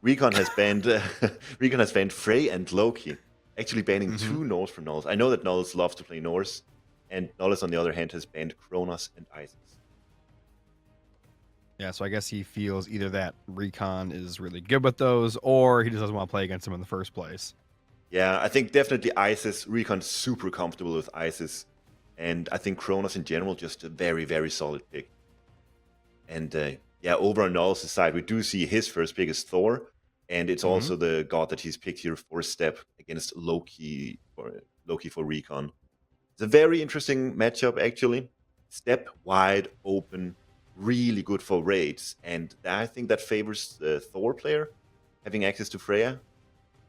RecoN has banned RecoN has banned Frey and Loki, actually banning Mm-hmm. two Norse from Nullus. I know that Nullus loves to play Norse, and Nullus on the other hand has banned Kronos and Isis. Yeah, so I guess he feels either that RecoN is really good with those, or he just doesn't want to play against them in the first place. Yeah, I think definitely Isis. RecoN's super comfortable with Isis, and I think Kronos in general just a very, very solid pick. And yeah, over on Nullus' side, we do see his first pick is Thor, and it's also the god that he's picked here for Steppe against Loki for RecoN. It's a very interesting matchup, actually. Steppe wide open, really good for raids, and I think that favors the Thor player having access to Freya.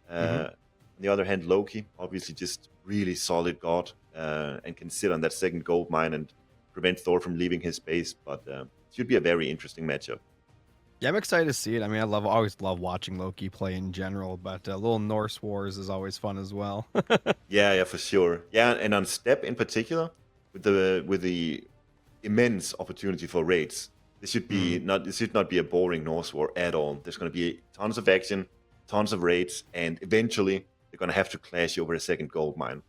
On the other hand, Loki, obviously just really solid god, and can sit on that second gold mine and prevent Thor from leaving his base, but it should be a very interesting matchup. Yeah, I'm excited to see it. I mean, always love watching Loki play in general, but little Norse Wars is always fun as well. Yeah, for sure. Yeah, and on Steppe in particular, with the immense opportunity for raids, this should not be a boring Norse war at all. There's going to be tons of action, tons of raids, and eventually they're going to have to clash over a second gold mine.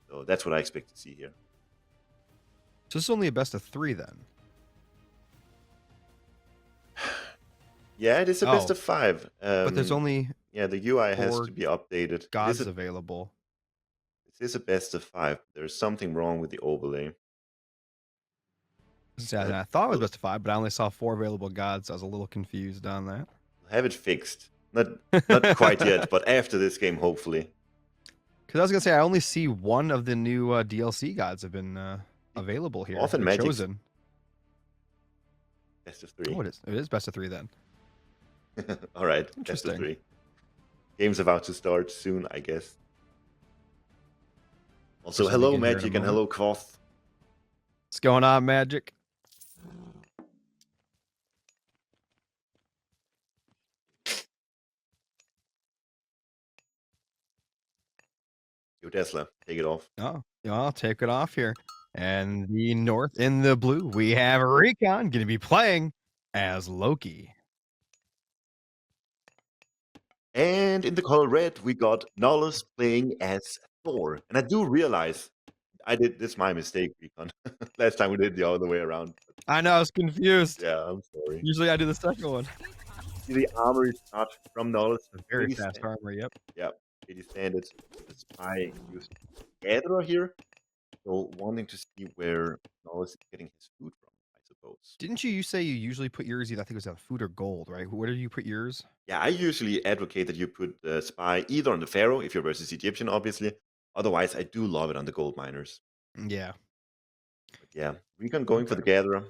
So that's what I expect to see here. So this is only a best of 3 then. Yeah, it is a best of 5. But there's only the UI has 4 to be updated. gods available. It is a best of 5. There's something wrong with the overlay. I thought it was best of 5, but I only saw 4 available gods. So I was a little confused on that. We'll have it fixed. Not quite yet, but after this game, hopefully. Because I was gonna say I only see one of the new DLC gods have been available here. Often Magic's chosen. Best of 3. Oh, it is. It is best of 3 then. All right, best of 3. Game's about to start soon, I guess. Also, hello Magic and hello Quoth. What's going on, Magic? Yo, Tesla, take it off. Oh, yeah, I'll take it off here. And the north in the blue, we have RecoN going to be playing as Loki. And in the color red, we got Nullus playing as Thor. And I do realize this is my mistake, RecoN. Last time we did it the other way around. I know, I was confused. Yeah, I'm sorry. Usually I do the second one. The armor is not from Nullus. Very fast armor, yep. Yep, pretty standard. The spy used Gatherer here. So wanting to see where Nullus is getting his food from, I suppose. Didn't you say you usually put yours either, I think it was on food or gold, right? Where do you put yours? Yeah, I usually advocate that you put the spy either on the Pharaoh, if you're versus Egyptian, obviously. Otherwise, I do love it on the gold miners. Yeah. But yeah, RecoN going for the Gatherer.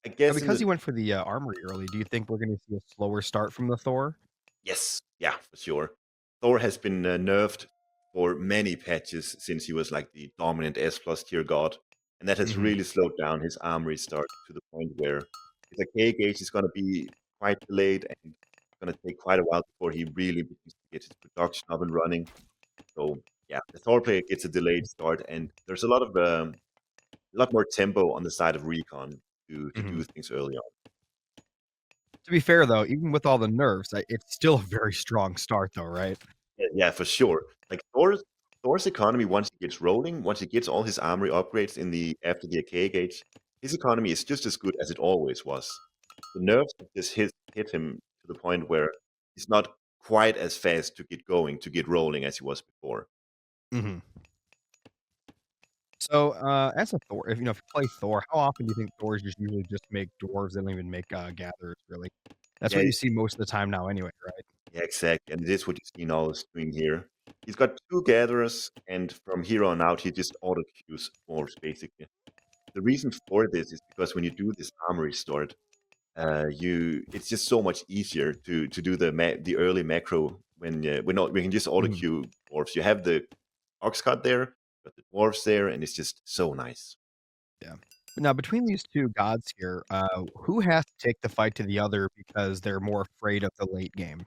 I guess because he went for the armory early, do you think we're going to see a slower start from the Thor? Yes, yeah, for sure. Thor has been nerfed for many patches since he was like the dominant S+ tier god, and that has really slowed down his armory start to the point where his arcade gauge is going to be quite delayed and it's going to take quite a while before he really begins to get his production up and running. So yeah, the Thor player gets a delayed start, and there's a lot more tempo on the side of RecoN to do things early on. To be fair, though, even with all the nerfs, it's still a very strong start, though, right? Yeah, for sure. Like Thor's economy, once he gets rolling, once he gets all his armory upgrades after the arcade gauge, his economy is just as good as it always was. The nerfs have just hit him to the point where he's not quite as fast to get rolling as he was before. So, as a Thor, if you play Thor, how often do you think Thors usually just make dwarves? They don't even make gatherers, really. That's what you see most of the time now, anyway, right? Yeah, exactly. And it is what you see Nullus doing here. He's got 2 gatherers, and from here on out, he just auto queues dwarves basically. The reason for this is because when you do this armory start, it's just so much easier to do the early macro when we can just auto queue dwarves. You have the ox cart there, got the dwarves there, and it's just so nice. Yeah. Now, between these 2 gods here, who has to take the fight to the other because they're more afraid of the late game?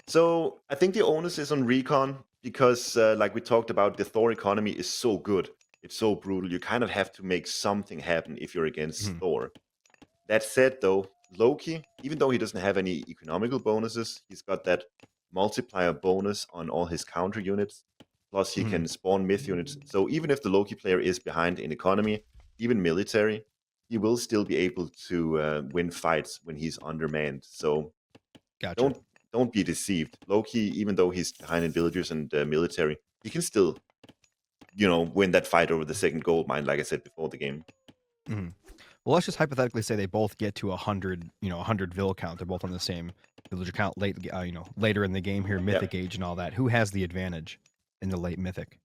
So I think the onus is on RecoN because, like we talked about, the Thor economy is so good. It's so brutal. You kind of have to make something happen if you're against Thor. That said, though, Loki, even though he doesn't have any economical bonuses, he's got that multiplier bonus on all his counter units. Plus, he can spawn myth units. So even if the Loki player is behind in economy, even military, he will still be able to win fights when he's undermanned. So Gotcha. don't be deceived. Loki, even though he's behind in villagers and military, he can still, win that fight over the second gold mine, like I said before the game. Well, let's just hypothetically say they both get to 100, 100 vill count. They're both on the same villager count later in the game here, Mythic Age and all that. Who has the advantage in the late Mythic?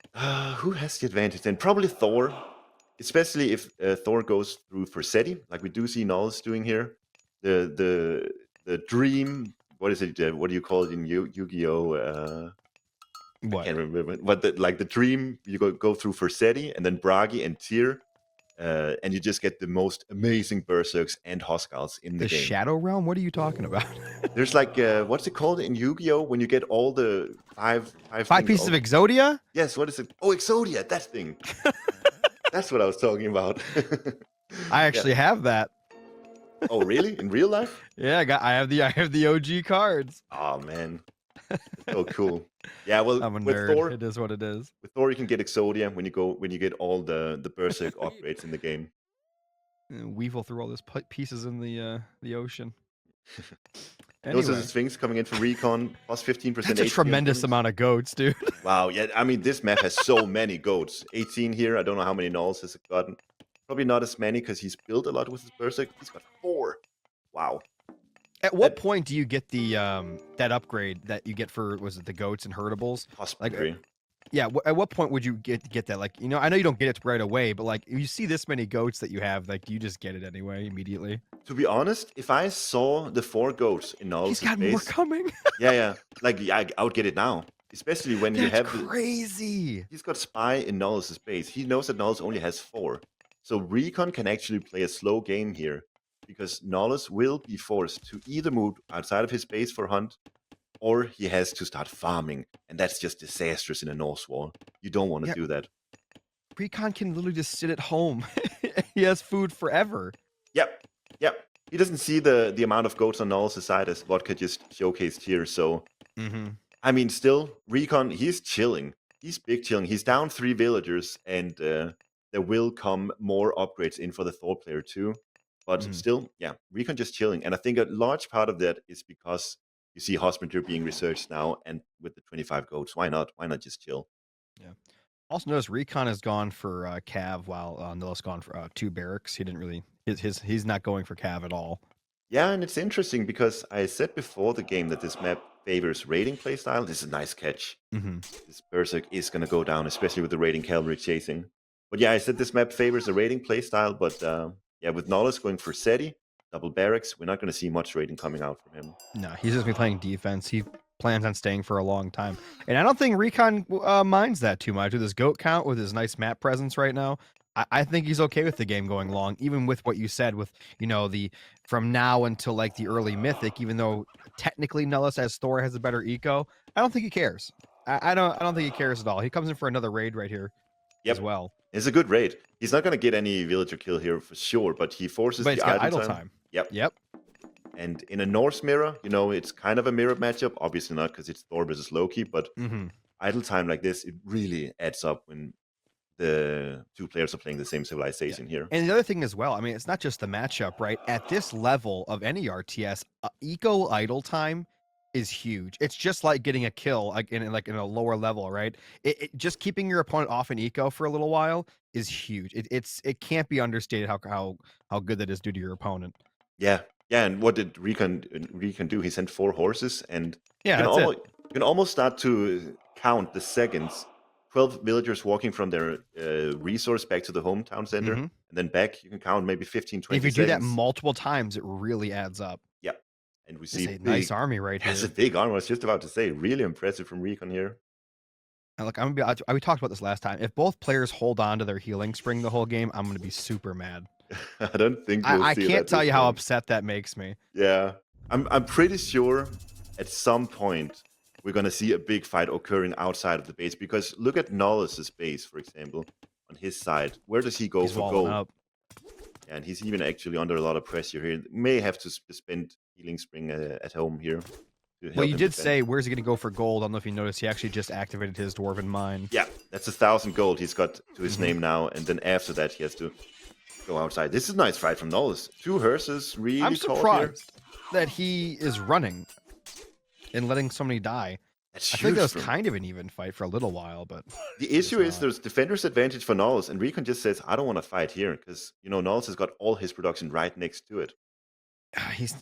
Who has the advantage then? Probably Thor, especially if Thor goes through Forsetti, like we do see Nullus doing here. The dream, what is it? What do you call it in Yu-Gi-Oh? What? I can't remember. But the dream, you go through Forsetti and then Bragi and Tyr. And you just get the most amazing Berserks and Hostiles in the game. The Shadow Realm? What are you talking about? There's like, what's it called in Yu-Gi-Oh? When you get all the five pieces of Exodia? Yes, what is it? Oh, Exodia, that thing. That's what I was talking about. I actually have that. Oh, really? In real life? Yeah, I have the OG cards. Oh man, that's so cool. Yeah, well, I'm a with nerd. Thor, It is what it is. with Thor, you can get Exodia when you get all the Berserk upgrades in the game. Weevil through all those pieces in the ocean. Those are the Sphinx coming in for RecoN, plus 15%. That's a tremendous amount of goats, dude. Wow, yeah, I mean, this map has so many goats. 18 here, I don't know how many Nulls has gotten. Probably not as many because he's built a lot with his Berserk. He's got 4. Wow. At what point do you get the that upgrade that you get for, was it the goats and herdables? Husbandry. Like, yeah, at what point would you get that? Like, I know you don't get it right away, but like, if you see this many goats that you have, like, do you just get it anyway immediately? To be honest, if I saw the 4 goats in Null's He's got base, more coming. yeah, like I would get it now, especially when you have crazy. He's got spy in Null's base. He knows that Nullus only has 4, so RecoN can actually play a slow game here because Nullus will be forced to either move outside of his base for hunt, or he has to start farming, and that's just disastrous in a Norse war. You don't want to do that. RecoN can literally just sit at home. He has food forever. Yep. He doesn't see the amount of goats on Null's side as Vodka just showcased here, so... I mean, still, RecoN, he's chilling. He's big chilling. He's down 3 villagers, and there will come more upgrades in for the Thor player too. But still, yeah, RecoN just chilling. And I think a large part of that is because you see Husbandry being researched now, and with the 25 goats, why not? Why not just chill? Yeah. Also notice RecoN has gone for Cav while Nullus gone for 2 barracks. He didn't really he's not going for Cav at all. Yeah, and it's interesting because I said before the game that this map favors raiding playstyle. This is a nice catch. This Berserk is going to go down, especially with the raiding cavalry chasing. But yeah, I said this map favors a raiding playstyle, but yeah, with Nullus going for Seti, double barracks, we're not going to see much raiding coming out from him. No, he's just going to be playing defense. He plans on staying for a long time. And I don't think RecoN minds that too much with his goat count, with his nice map presence right now. I think he's okay with the game going long, even with what you said with, the from now until like the early Mythic, even though technically Nullus as Thor has a better eco. I don't think he cares. I don't think he cares at all. He comes in for another raid right here as well. It's a good raid. He's not going to get any villager kill here for sure, but he forces the idle time. Yep. And in a Norse mirror, it's kind of a mirror matchup. Obviously not because it's Thor versus Loki, but idle time like this, it really adds up when the 2 players are playing the same civilization here. And the other thing as well, I mean, it's not just the matchup, right? At this level of any RTS, eco idle time is huge. It's just like getting a kill in a lower level, right? It just keeping your opponent off an eco for a little while is huge. It can't be understated how good that is due to your opponent. Yeah, and what did RecoN do? He sent 4 horses, and you can almost start to count the seconds. 12 villagers walking from their resource back to the hometown center, and then back. You can count maybe 15, 20 If you seconds. do that multiple times, it really adds up. Yeah, and we see a nice army right here. That's a big army. I was just about to say, really impressive from RecoN here. And look, we talked about this last time. If both players hold on to their healing spring the whole game, I'm going to be super mad. I don't think I can't tell you how upset that makes me. Yeah, I'm pretty sure at some point we're going to see a big fight occurring outside of the base, because look at Nullus's base, for example, on his side. Where does he go for gold? And he's even actually under a lot of pressure here. May have to spend Healing Spring at home here. Well, you did say, where's he going to go for gold? I don't know if you noticed, he actually just activated his Dwarven Mine. Yeah, that's 1,000 gold he's got to his name now. And then after that, he has to go outside. This is a nice fight from Nullus. 2 hearses, really I'm caught surprised that he is running and letting somebody die. That's I think that was kind of an even fight for a little while, but the issue is there's defender's advantage for Nullus, and RecoN just says, I don't want to fight here, because, you know, Nullus has got all his production right next to it. He's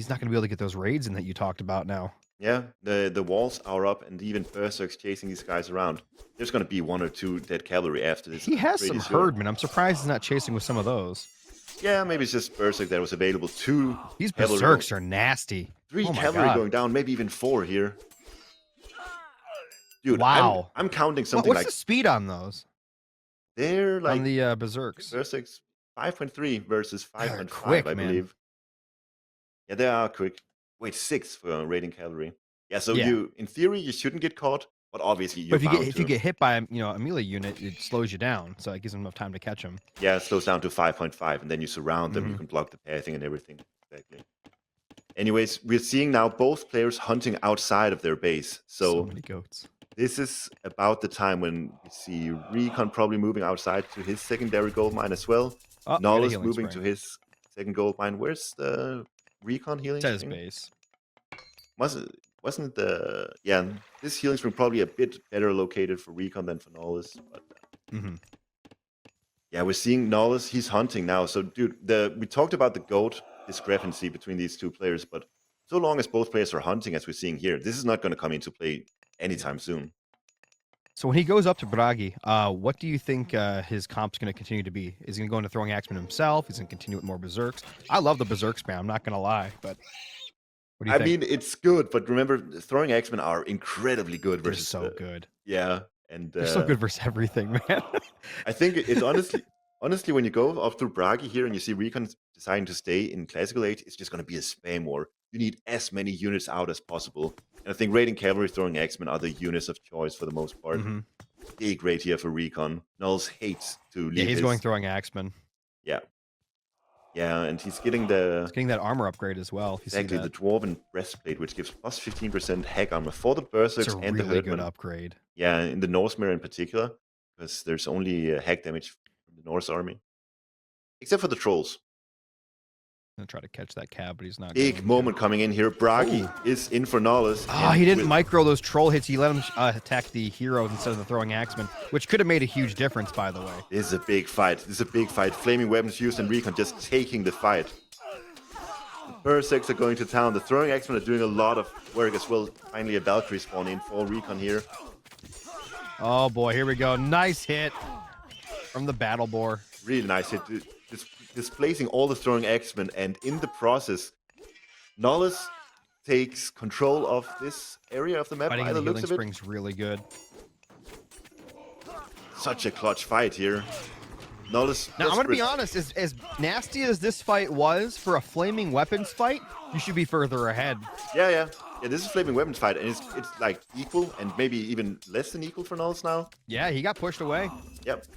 not going to be able to get those raids in that you talked about now. Yeah, the walls are up, and even Berserk's chasing these guys around. There's going to be 1 or 2 dead cavalry after this. He has some herdmen. I'm surprised he's not chasing with some of those. Yeah, maybe it's just Berserk that was available. 2 These Berserks are nasty. 3 cavalry going down, maybe even 4 here. Dude, wow. I'm counting something What's the speed on those? They're like... On the Berserks. Berserk's 5.3 versus 5.5, quick, I believe. Yeah, they are quick. Wait, 6 for raiding cavalry. Yeah, so you, in theory, you shouldn't get caught, but obviously you're bound to. If you get hit by a melee unit, it slows you down, so it gives them enough time to catch them. Yeah, it slows down to 5.5, and then you surround them. You can block the pathing and everything. Exactly. Anyways, we're seeing now both players hunting outside of their base. So many goats. This is about the time when we see RecoN probably moving outside to his secondary gold mine as well. Nullus moving to his second gold mine. Where's the RecoN healing spring? His base. Wasn't the... Yeah, this healing spring probably a bit better located for RecoN than for Nullus. But, yeah, we're seeing Nullus. He's hunting now. So, dude, we talked about the goat discrepancy between these 2 players, but so long as both players are hunting, as we're seeing here, this is not going to come into play anytime soon. So when he goes up to Bragi, what do you think his comp's going to continue to be? Is he going to go into throwing axemen himself? He's going to continue with more berserks? I love the berserk spam, I'm not going to lie, but what do you think? I mean, it's good, but remember, throwing axemen are incredibly good versus... They're so good. Yeah, and... They're so good versus everything, man. I think it's honestly, when you go up through Bragi here and you see RecoN deciding to stay in Classical Age, it's just going to be a spam war. You need as many units out as possible. And I think raiding cavalry, throwing axemen are the units of choice for the most part. Big raid here for RecoN. Nullus hates to leave. Yeah, he's going throwing axemen. Yeah. Yeah, and he's getting that armor upgrade as well. Exactly, the Dwarven Breastplate, which gives plus 15% hack armor for the Berserks and the Herdmen. It's a really good upgrade. Yeah, in the Norse Mirror in particular, because there's only hack damage from the Norse army. Except for the Trolls. I'm going to try to catch that cab, but he's not. Big moment coming in here. Bragi is in for Nullus. Oh, he didn't micro those troll hits. He let him attack the heroes instead of the throwing axemen, which could have made a huge difference, by the way. This is a big fight. Flaming weapons used and RecoN just taking the fight. The Berserks are going to town. The throwing axemen are doing a lot of work as well. Finally, a Valkyrie spawn in for RecoN here. Oh boy, here we go. Nice hit from the battle boar. Really nice hit. Displacing all the throwing axemen, and in the process, Nullus takes control of this area of the map. By the looks of it, spring's really good. Such a clutch fight here. Nullus. Now I'm gonna be honest. As nasty as this fight was for a flaming weapons fight, you should be further ahead. Yeah. This is a flaming weapons fight, and it's like equal, and maybe even less than equal for Nullus now. Yeah, he got pushed away. Yep.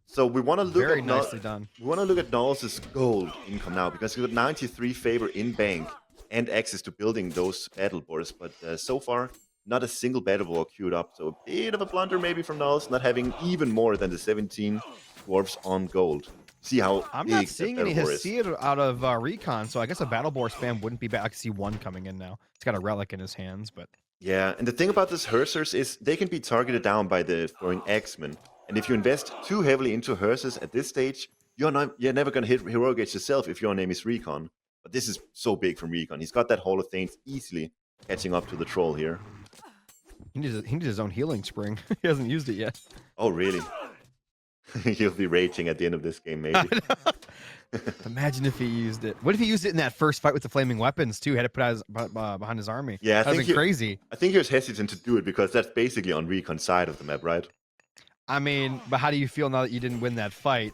So we want to look Very nicely done. We want to look at Nullus's gold income now, because he's got 93 favor in bank and access to building those battle boards. But so far, not a single battle board queued up. So a bit of a blunder maybe from Nullus, not having even more than the 17 dwarfs on gold. See how I'm big not seeing any battle board is. Hesed out of RecoN, so I guess a battle board spam wouldn't be bad. I can see one coming in now. It's got a relic in his hands, but yeah. And the thing about this Hersers is they can be targeted down by the throwing axemen. And if you invest too heavily into Hearses at this stage, you're never going to hit Heroic Age yourself if your name is RecoN. But this is so big from RecoN. He's got that Hall of Thanes easily catching up to the Troll here. He needs his own healing spring. He hasn't used it yet. Oh, really? He'll be raging at the end of this game, maybe. Imagine if he used it. What if he used it in that first fight with the flaming weapons, too? He had to put it behind his army. Yeah, that was crazy. I think he was hesitant to do it because that's basically on RecoN's side of the map, right? I mean, but how do you feel now that you didn't win that fight?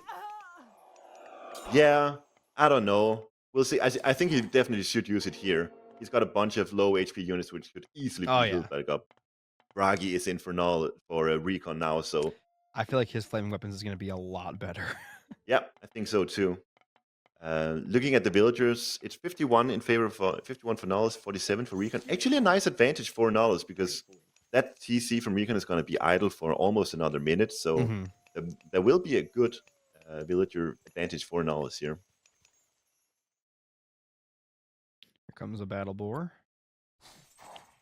Yeah, I don't know. We'll see. I think he definitely should use it here. He's got a bunch of low HP units which could easily be healed back up. Bragi is in for RecoN now, so... I feel like his flaming weapons is going to be a lot better. Yeah, I think so too. Looking at the villagers, it's 51 in favor for 51 for Nullus, 47 for RecoN. Actually, a nice advantage for Nullus because that TC from RecoN is going to be idle for almost another minute. So Mhm. there will be a good villager advantage for Nullus here. Here comes a battle boar.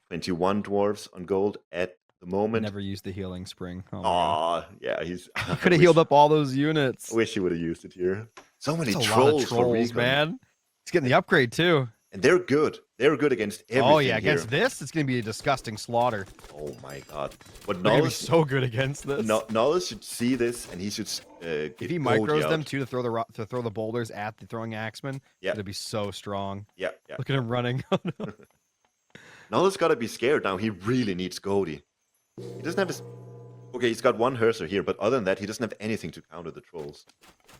21 dwarves on gold at the moment. Never used the healing spring. Oh my god. Aw, yeah, he's. He could have healed up all those units. I wish he would have used it here. So many That's a trolls, lot of trolls, for RecoN. man. He's getting the upgrade too. And they're good. They're good against everything. Oh yeah, against here. this, it's gonna be a disgusting slaughter. Oh my god! But They're gonna be Nullus, so good against this. Nullus should see this, and he should. If he micros them too to throw the boulders at the throwing axeman, yeah, it'll be so strong. Yeah, yeah. Look at him running. Oh, no. Nullus gotta be scared now. He really needs Goldie. He doesn't have his. Okay, he's got one Herser here, but other than that, he doesn't have anything to counter the trolls.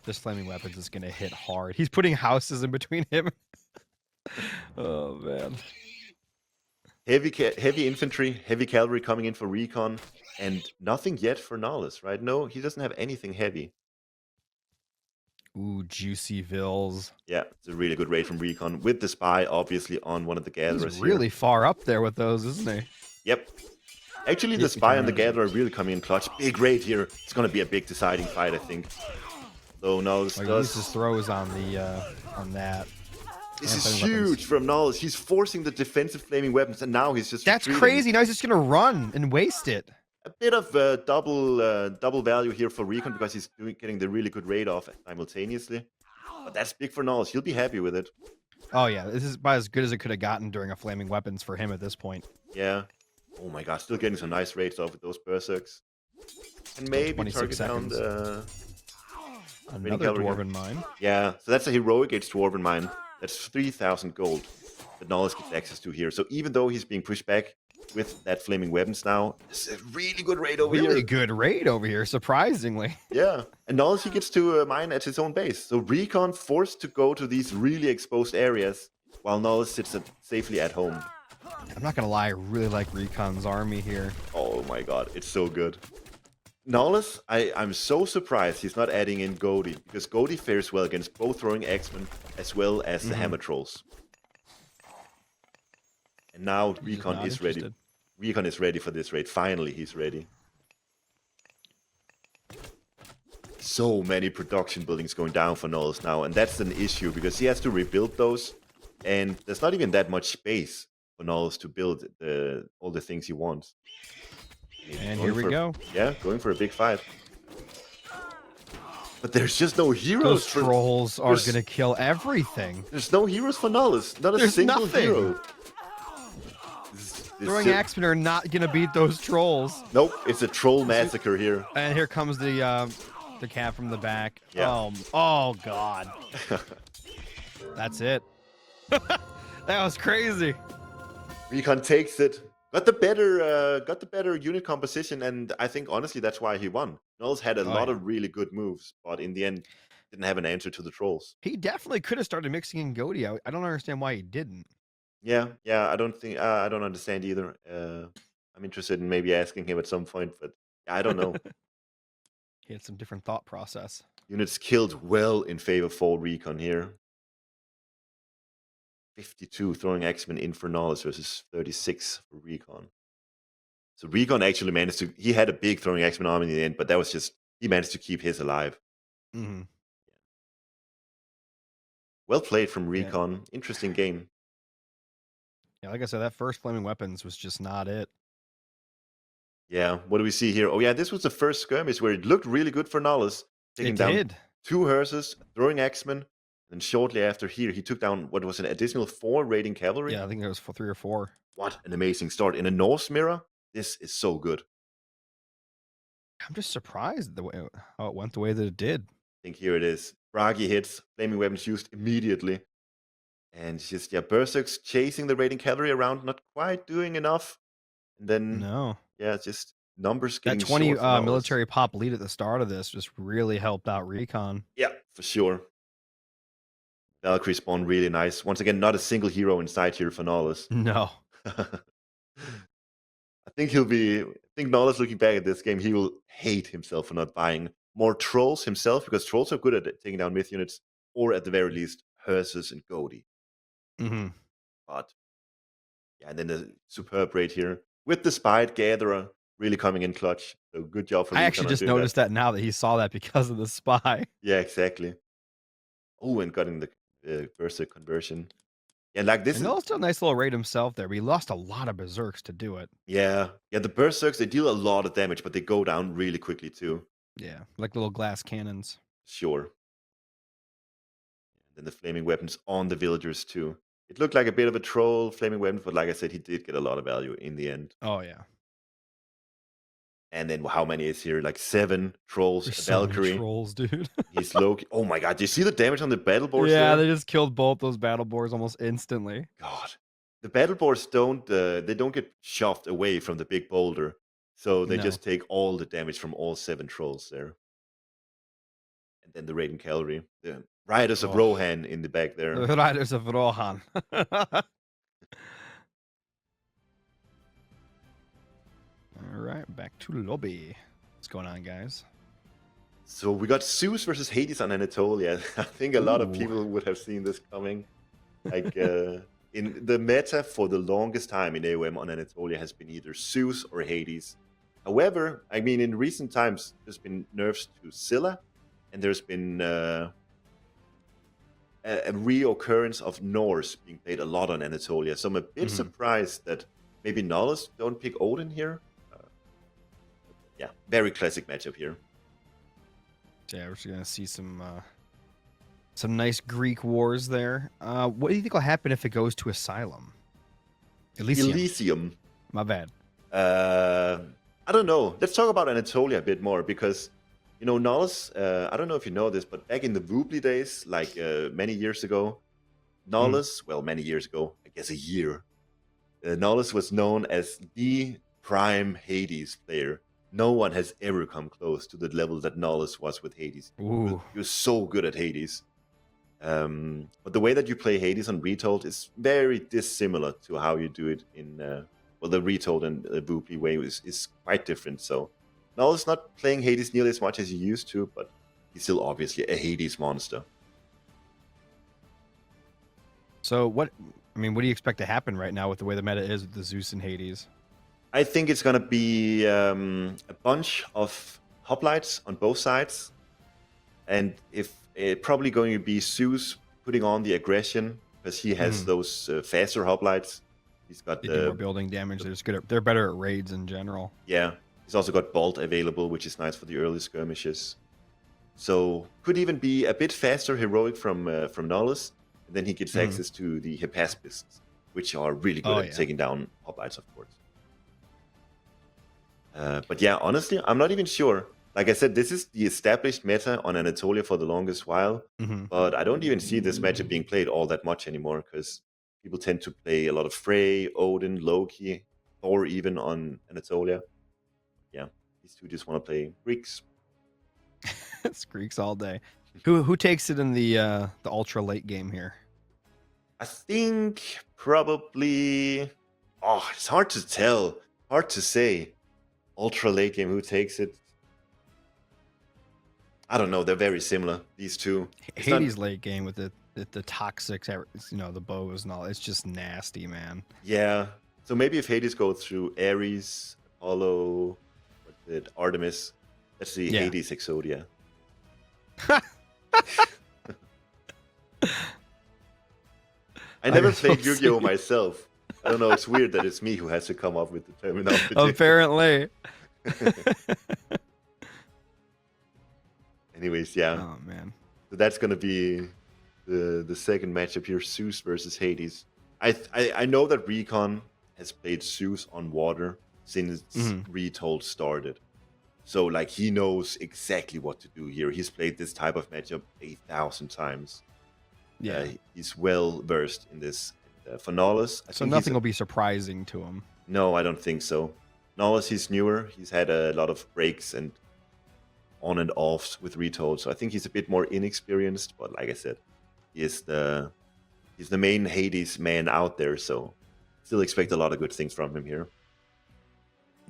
This flaming weapons is gonna hit hard. He's putting houses in between him. Oh man. Heavy infantry, heavy cavalry coming in for RecoN, and nothing yet for Nullus, right? No, he doesn't have anything heavy. Ooh, juicy vills. Yeah, it's a really good raid from RecoN with the spy, obviously, on one of the gatherers. He's really far up there with those, isn't he? Yep. Actually, the spy and the gatherer really coming in clutch. Big raid here. It's going to be a big deciding fight, I think. Though Nullus does. He uses throws on that. This is huge from Nullus. He's forcing the defensive flaming weapons, and now he's just. That's retreating. crazy. Now he's just gonna run and waste it. A bit of double value here for RecoN because he's getting the really good raid off simultaneously. But that's big for Nullus. He'll be happy with it. Oh yeah, this is about as good as it could have gotten during a flaming weapons for him at this point. Yeah. Oh my god, still getting some nice raids off with those berserks. And maybe target down the another dwarven mine. Yeah, so that's a heroic age dwarven mine. That's 3,000 gold that Nullus gets access to here. So even though he's being pushed back with that flaming weapons now, it's a really good raid over here. Really good raid over here, surprisingly. Yeah, and Nullus he gets to mine at his own base. So RecoN forced to go to these really exposed areas while Nullus sits safely at home. I'm not gonna lie, I really like RecoN's army here. Oh my god, it's so good. Nullus, I'm so surprised he's not adding in Goldie, because Goldie fares well against both throwing X-Men as well as the Hammer Trolls. And now RecoN is ready. RecoN is ready for this raid. Finally, he's ready. So many production buildings going down for Nullus now, and that's an issue because he has to rebuild those, and there's not even that much space for Nullus to build all the things he wants. And here we go. Yeah, going for a big fight. But there's just no heroes. Those trolls are going to kill everything. There's no heroes for Nullus. Not a single hero. Throwing axemen are not going to beat those trolls. Nope, it's a troll massacre here. And here comes the cat from the back. Yeah. Oh god. That's it. That was crazy. RecoN takes it. Got the better unit composition, and I think honestly that's why he won. Nullus had a lot of really good moves, but in the end didn't have an answer to the trolls. He definitely could have started mixing in Goldie. I don't understand why he didn't. Yeah, I don't understand either. I'm interested in maybe asking him at some point, but I don't know. He had some different thought process. Units killed well in favor for RecoN here. 52 throwing X-Men in for Nullus versus 36 for RecoN. So RecoN actually managed to. He had a big throwing X-Men army in the end, but that was just he managed to keep his alive. Mm-hmm. Well played from RecoN. Yeah. Interesting game. Yeah, like I said, that first flaming weapons was just not it. Yeah, what do we see here? Oh yeah, this was the first skirmish where it looked really good for Nullus. Taking down 2 Hearses, throwing X-Men, and shortly after here, he took down what was an additional 4 raiding cavalry. Yeah, I think it was 3 or 4. What an amazing start in a Norse mirror. This is so good. I'm just surprised how it went the way that it did. I think here it is. Bragi hits, flaming weapons used immediately. And just, Berserks chasing the raiding cavalry around, not quite doing enough. And then, just numbers getting that 20 military pop lead at the start of this just really helped out RecoN. Yeah, for sure. Valkyrie spawn really nice. Once again, not a single hero in sight here for Nullus. No. I think Nullus looking back at this game, he will hate himself for not buying more trolls himself, because trolls are good at taking down myth units, or at the very least, hearses and Goaty. Hmm. But yeah, and then the superb raid here with the Spied Gatherer really coming in clutch. So good job for I RecoN actually on just doing that. noticed that now that he saw that because of the spy. Yeah, exactly. Oh, and got in the Berserk conversion. Yeah, like this And is Nullus still a nice little raid himself there, but he lost a lot of berserks to do it. yeah. The Berserks, they deal a lot of damage, but they go down really quickly too. Yeah, like little glass cannons. Sure. And then the flaming weapons on the villagers too. It looked like a bit of a troll flaming weapon, but like I said, he did get a lot of value in the end. Oh yeah, And then how many is here? Like 7 trolls, there's a so many Valkyrie. trolls, dude. He's Loki. Oh my god, do you see the damage on the battle boards Yeah, there? they just killed both those battle boards almost instantly. God. The battle boards don't get shoved away from the big boulder. So they No. just take all the damage from all 7 trolls there. And then the Raiden Cavalry. The Riders of Oh, Rohan in the back there. the Riders of Rohan. All right, back to lobby. What's going on, guys? So we got Zeus versus Hades on Anatolia. I think a lot of Ooh. people would have seen this coming. Like in the meta for the longest time in AOM on Anatolia has been either Zeus or Hades. However, I mean, in recent times, there's been nerfs to Scylla, and there's been a reoccurrence of Norse being played a lot on Anatolia. So I'm a bit surprised that maybe Nullus don't pick Odin here. Yeah, very classic matchup here. Yeah, we're just gonna see some nice Greek wars there. What do you think will happen if it goes to Asylum? Elysium. My bad. I don't know. Let's talk about Anatolia a bit more, because you know Nullus. I don't know if you know this, but back in the Voobly days, like many years ago, Nullus. Well, many years ago, I guess a year. Nullus was known as the prime Hades player. No one has ever come close to the level that Nullus was with Hades. Ooh. He was so good at Hades. But the way that you play Hades on Retold is very dissimilar to how you do it in well, the Retold and the Vooply way is quite different. So Nullus not playing Hades nearly as much as he used to, but he's still obviously a Hades monster. So what do you expect to happen right now with the way the meta is with the Zeus and Hades? I think it's gonna be a bunch of hoplites on both sides, and if probably going to be Zeus putting on the aggression, because he has those faster hoplites. He's got They do more building damage. They're better at raids in general. Yeah, he's also got Bolt available, which is nice for the early skirmishes. So could even be a bit faster heroic from Nullus, and then he gets access to the Hypaspists, which are really good at taking down hoplites, of course. But yeah, honestly, I'm not even sure. Like I said, this is the established meta on Anatolia for the longest while, but I don't even see this matchup being played all that much anymore, because people tend to play a lot of Frey, Odin, Loki, Thor even on Anatolia. Yeah, these two just want to play Greeks. It's Greeks all day. Who takes it in the ultra late game here? I think probably... Oh, it's hard to tell. Hard to say. Ultra late game, who takes it? I don't know. They're very similar, these two. Hades late game with the toxics, the bows and all. It's just nasty, man. Yeah. So maybe if Hades goes through Ares, Apollo, what's it, Artemis, that's the Hades Exodia. I never played Yu-Gi-Oh myself. I don't know. It's weird that it's me who has to come up with the terminology. Apparently. Anyways, yeah. Oh man. So that's gonna be the second matchup here: Zeus versus Hades. I know that RecoN has played Zeus on water since Retold started, so like he knows exactly what to do here. He's played this type of matchup 8,000 times. Yeah, he's well versed in this. For Nullus, so nothing will be surprising to him. No, I don't think so. Nullus, he's newer. He's had a lot of breaks and on and offs with Retold, so I think he's a bit more inexperienced. But like I said, he's the main Hades man out there, so still expect a lot of good things from him here.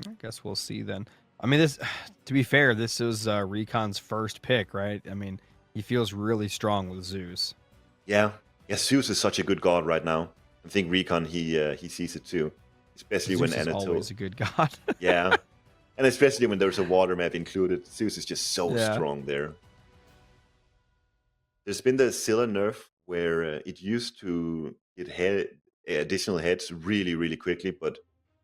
I guess we'll see then. I mean, this. To be fair, this is RecoN's first pick, right? I mean, he feels really strong with Zeus. Yeah, yeah. Zeus is such a good god right now. I think RecoN he sees it too, especially when Zeus is Anatolia. always a good god. Yeah, and especially when there's a water map included, Zeus is just so Yeah. strong there. There's been the Scylla nerf where it used to get additional heads really quickly, but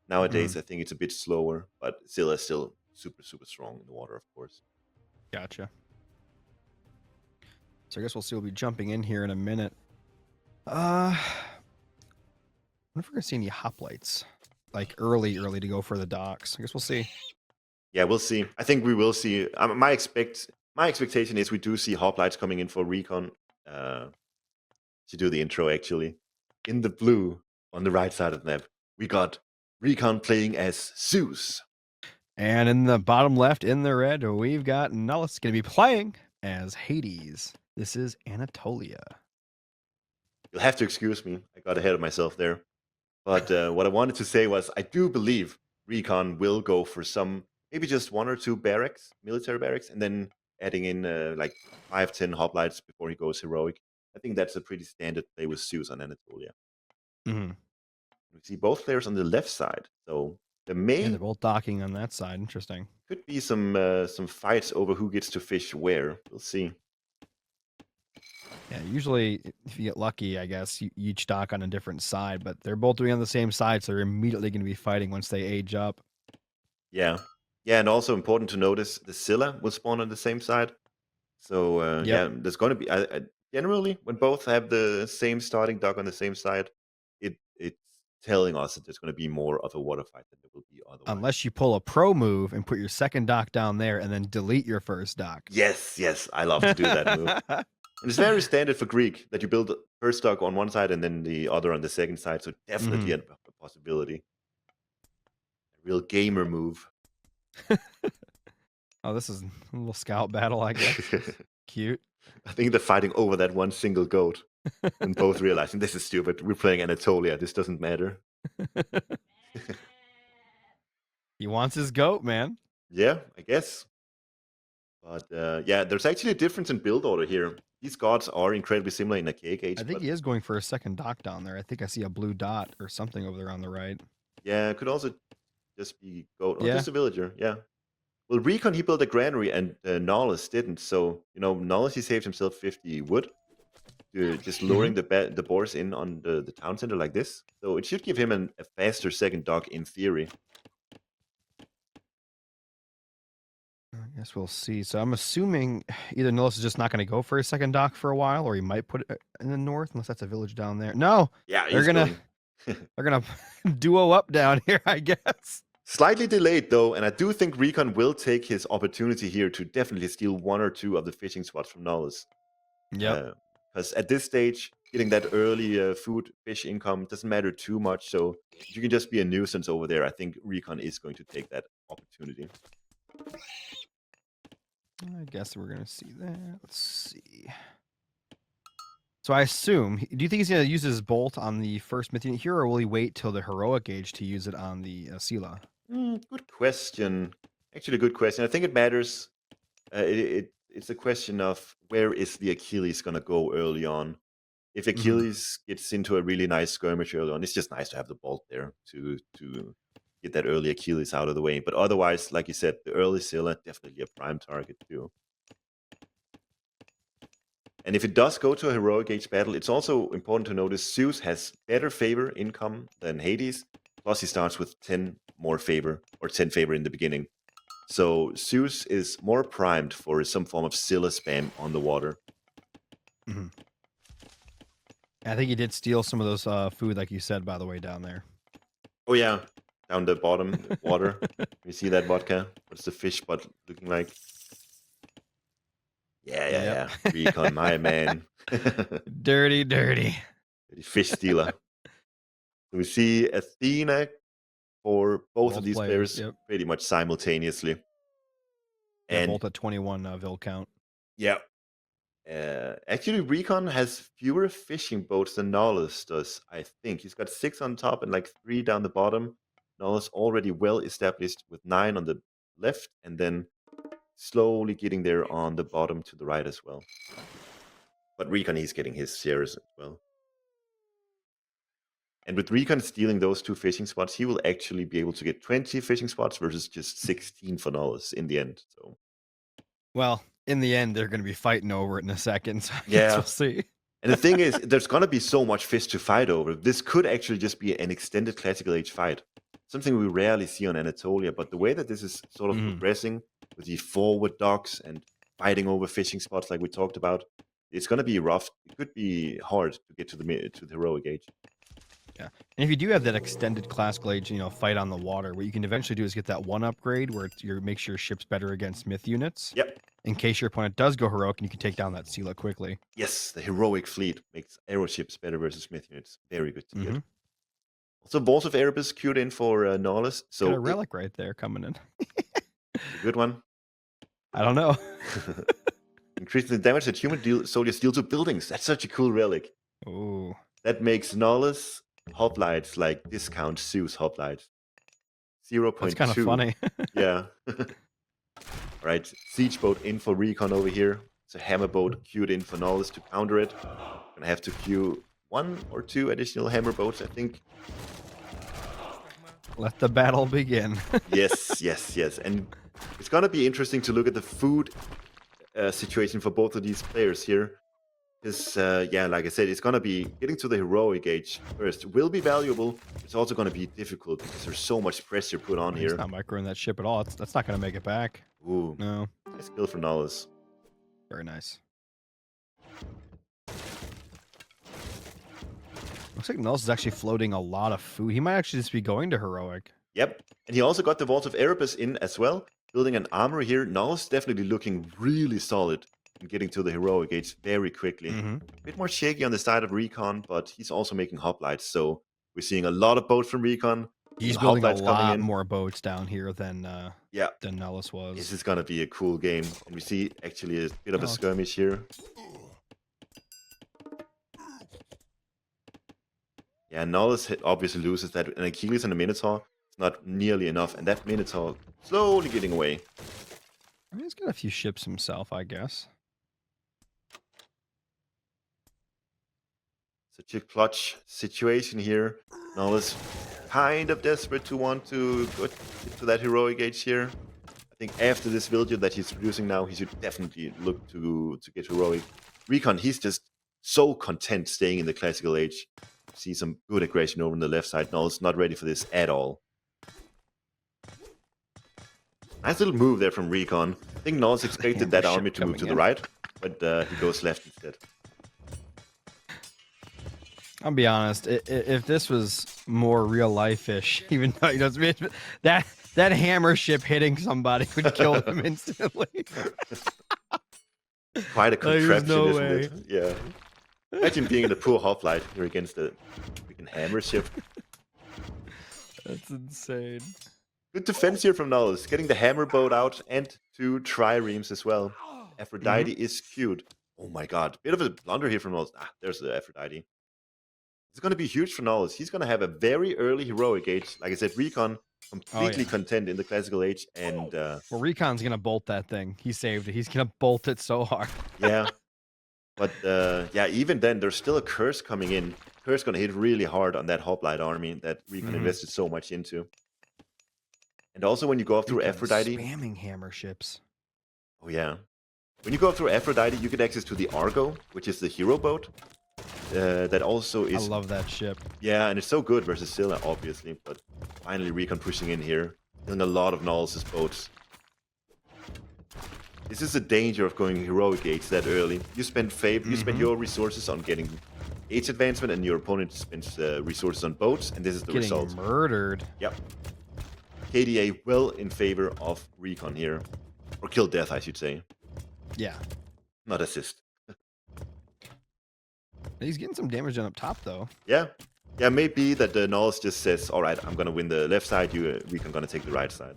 nowadays I think it's a bit slower. But Scylla is still super strong in the water, of course. Gotcha. So I guess we'll see. We'll be jumping in here in a minute. I wonder if we're gonna see any hoplites, like early to go for the docks. I guess we'll see. Yeah, we'll see. I think we will see. My expectation is we do see hoplites coming in for RecoN. To do the intro, actually, in the blue on the right side of the map, we got RecoN playing as Zeus. And in the bottom left, in the red, we've got Nullus going to be playing as Hades. This is Anatolia. You'll have to excuse me. I got ahead of myself there. But what I wanted to say was I do believe RecoN will go for some, maybe just 1 or 2 barracks, military barracks, and then adding in like 5-10 hoplites before he goes heroic. I think that's a pretty standard play with Zeus on Anatolia. Mm-hmm. We see both players on the left side, so there Yeah, they're both docking on that side. Interesting. could be some fights over who gets to fish where. We'll see. Yeah, usually if you get lucky, I guess you each dock on a different side, but they're both doing on the same side, so they're immediately going to be fighting once they age up. Yeah, yeah, and also important to notice the Scylla will spawn on the same side. So yeah, there's going to be generally when both have the same starting dock on the same side, it's telling us that there's going to be more of a water fight than there will be otherwise. Unless you pull a pro move and put your second dock down there and then delete your first dock. Yes, I love to do that move. And it's very standard for Greek that you build the first dock on one side and then the other on the second side. So definitely a possibility. A real gamer move. Oh, this is a little scout battle, I guess. Cute. I think they're fighting over that one single goat and both realizing this is stupid. We're playing Anatolia. This doesn't matter. He wants his goat, man. Yeah, I guess. But yeah, there's actually a difference in build order here. These gods are incredibly similar in a cake age. I think he is going for a second dock down there. I think I see a blue dot or something over there on the right. Yeah, it could also just be goat or Yeah. just a villager. Yeah. Well, RecoN, he built a granary and Nullus didn't. So, Nullus, he saved himself 50 wood. Just luring the boars in on the town center like this. So it should give him a faster second dock in theory. I guess we'll see. So I'm assuming either Nullus is just not going to go for a second dock for a while, or he might put it in the north, unless that's a village down there. No, Yeah, they're gonna duo up down here, I guess. Slightly delayed though, and I do think RecoN will take his opportunity here to definitely steal 1 or 2 of the fishing spots from Nullus. Yep. Because at this stage, getting that early food fish income doesn't matter too much. So if you can just be a nuisance over there, I think RecoN is going to take that opportunity. I guess we're gonna see that. Let's see. So I assume, do you think he's gonna use his bolt on the first myth unit here, or will he wait till the heroic age to use it on the Scylla? Good question. Actually, a good question. I think it matters. It's a question of where is the Achilles going to go early on. If Achilles gets into a really nice skirmish early on, it's just nice to have the bolt there to get that early Achilles out of the way. But otherwise, like you said, the early Scylla, definitely a prime target too. And if it does go to a heroic age battle, it's also important to notice Zeus has better favor income than Hades. Plus, he starts with 10 more favor, or 10 favor in the beginning. So Zeus is more primed for some form of Scylla spam on the water. I think he did steal some of those food, like you said, by the way, down there. Oh yeah, down the bottom water. You see that vodka? What's the fish spot looking like? Yeah. RecoN, my man. Dirty. Fish stealer. So we see Athena for both of these players pretty much simultaneously. And both at 21 vil count. Yeah. Actually, RecoN has fewer fishing boats than Nullus does, I think. He's got 6 on top and like 3 down the bottom. Nullus already well established with 9 on the left, and then slowly getting there on the bottom to the right as well. But RecoN, he's getting his shares as well. And with RecoN stealing those 2 fishing spots, he will actually be able to get 20 fishing spots versus just 16 for Nullus in the end. So, Well, in the end, they're going to be fighting over it in a second, so I guess yeah. we'll see. And the thing is, there's going to be so much fish to fight over. This could actually just be an extended Classical Age fight. Something we rarely see on Anatolia, but the way that this is sort of progressing with the forward docks and fighting over fishing spots like we talked about, it's going to be rough. It could be hard to get to the heroic age. Yeah, and if you do have that extended Classical Age, fight on the water, what you can eventually do is get that 1 upgrade where it makes your ships better against myth units. Yep. In case your opponent does go heroic, and you can take down that Sela quickly. Yes, the heroic fleet makes arrow ships better versus myth units. Very good to get. Also, Balls of Erebus queued in for Nullus. So got a relic right there coming in. A good one. I don't know. Increasing the damage that human soldiers deal to buildings. That's such a cool relic. Ooh. That makes Nullus hoplites like discount Zeus hoplites. 0.2. That's kind of funny. Yeah. All right, Siege Boat in for RecoN over here. It's a Hammer Boat queued in for Nullus to counter it. Gonna have to queue 1 or 2 additional Hammer Boats, I think. Let the battle begin. Yes. And it's gonna be interesting to look at the food situation for both of these players here. Because, like I said, it's going to be getting to the heroic age first will be valuable. It's also going to be difficult because there's so much pressure put on here. It's not microing that ship at all. That's not going to make it back. Ooh. No. Nice skill for Nullus. Very nice. Looks like Nullus is actually floating a lot of food. He might actually just be going to heroic. Yep. And he also got the Vault of Erebus in as well. Building an armor here. Nullus definitely looking really solid. And getting to the heroic age very quickly. A bit more shaky on the side of RecoN, but he's also making hoplites, so we're seeing a lot of boats from RecoN. He's building a lot more boats down here than Nullus was. This is gonna be a cool game, and we see actually a bit of a skirmish here. Yeah, Nullus obviously loses that, and Achilles and the Minotaur. It's not nearly enough, and that Minotaur slowly getting away. I mean, he's got a few ships himself, I guess. Such a clutch situation here. Nullus kind of desperate to want to go to that heroic age here. I think after this video that he's producing now, he should definitely look to get heroic. RecoN, he's just so content staying in the classical age. See some good aggression over on the left side. Nullus not ready for this at all. Nice little move there from RecoN. I think Nullus expected that army to move to the right, but he goes left instead. I'll be honest. If this was more real life-ish, even though that hammer ship hitting somebody would kill him instantly. Quite a contraption, isn't it? Yeah. Imagine being in a poor hoplite here against a freaking hammer ship. That's insane. Good defense here from Nullus, getting the hammer boat out and 2 triremes as well. Aphrodite is queued. Oh my god, bit of a blunder here from Nullus. There's the Aphrodite. It's going to be huge for Nullus. He's going to have a very early heroic age. Like I said, RecoN completely content in the classical age. And well, ReCon's going to bolt that thing. He saved it. He's going to bolt it so hard. Yeah. But even then, there's still a curse coming in. Curse going to hit really hard on that hoplite army that RecoN invested so much into. And also when you go up through Aphrodite... Spamming hammer ships. Oh, yeah. When you go up through Aphrodite, you get access to the Argo, which is the hero boat. That also is... I love that ship. Yeah, and it's so good versus Scylla, obviously. But finally, RecoN pushing in here. Killing a lot of Nullus' boats. This is the danger of going heroic age that early. You spend you spend your resources on getting age advancement, and your opponent spends resources on boats, and this is the result. Getting murdered. Yep. KDA well in favor of RecoN here. Or kill death, I should say. Yeah. Not assist. He's getting some damage done up top, though. Yeah. Yeah, maybe that the Nullus just says, all right, I'm going to win the left side, RecoN going to take the right side.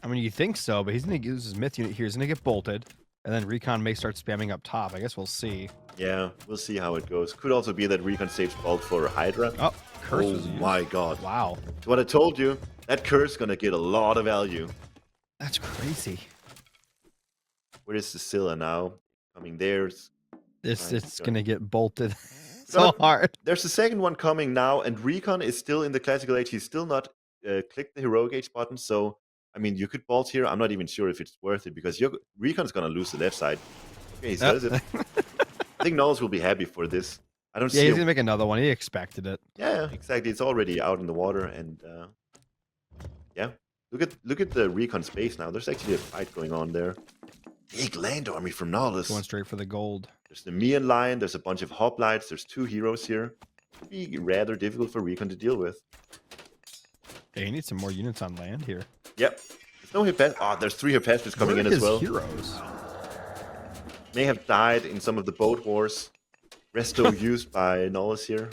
I mean, you think so, but he's going to use his myth unit here. He's going to get bolted, and then RecoN may start spamming up top. I guess we'll see. Yeah, we'll see how it goes. Could also be that RecoN saves bulk for Hydra. Oh, curse was used. used. My god. Wow. So what I told you, that curse is going to get a lot of value. That's crazy. Where is the Scylla now? Coming there. It's gonna get bolted Gonna, so hard. there's a second one coming now, and RecoN is still in the classical age. He's still not clicked the heroic age button. So, I mean, you could bolt here. I'm not even sure if it's worth it because RecoN's gonna lose the left side. Okay, he says it. I think Nullus will be happy for this. I don't Yeah, see. he's gonna make another one. He expected it. Yeah, exactly. It's already out in the water, and yeah, look at the RecoN space now. There's actually a fight going on there. Big land army from Nullus. Going straight for the gold. There's the Mian Lion. There's a bunch of hoplites. There's 2 heroes here. It'd be rather difficult for RecoN to deal with. Yeah, he needs some more units on land here. Yep. There's no Hephaestus. Oh, there's 3 Hephaestus coming in as well. Heroes. May have died in some of the boat wars. Resto used by Nullus here.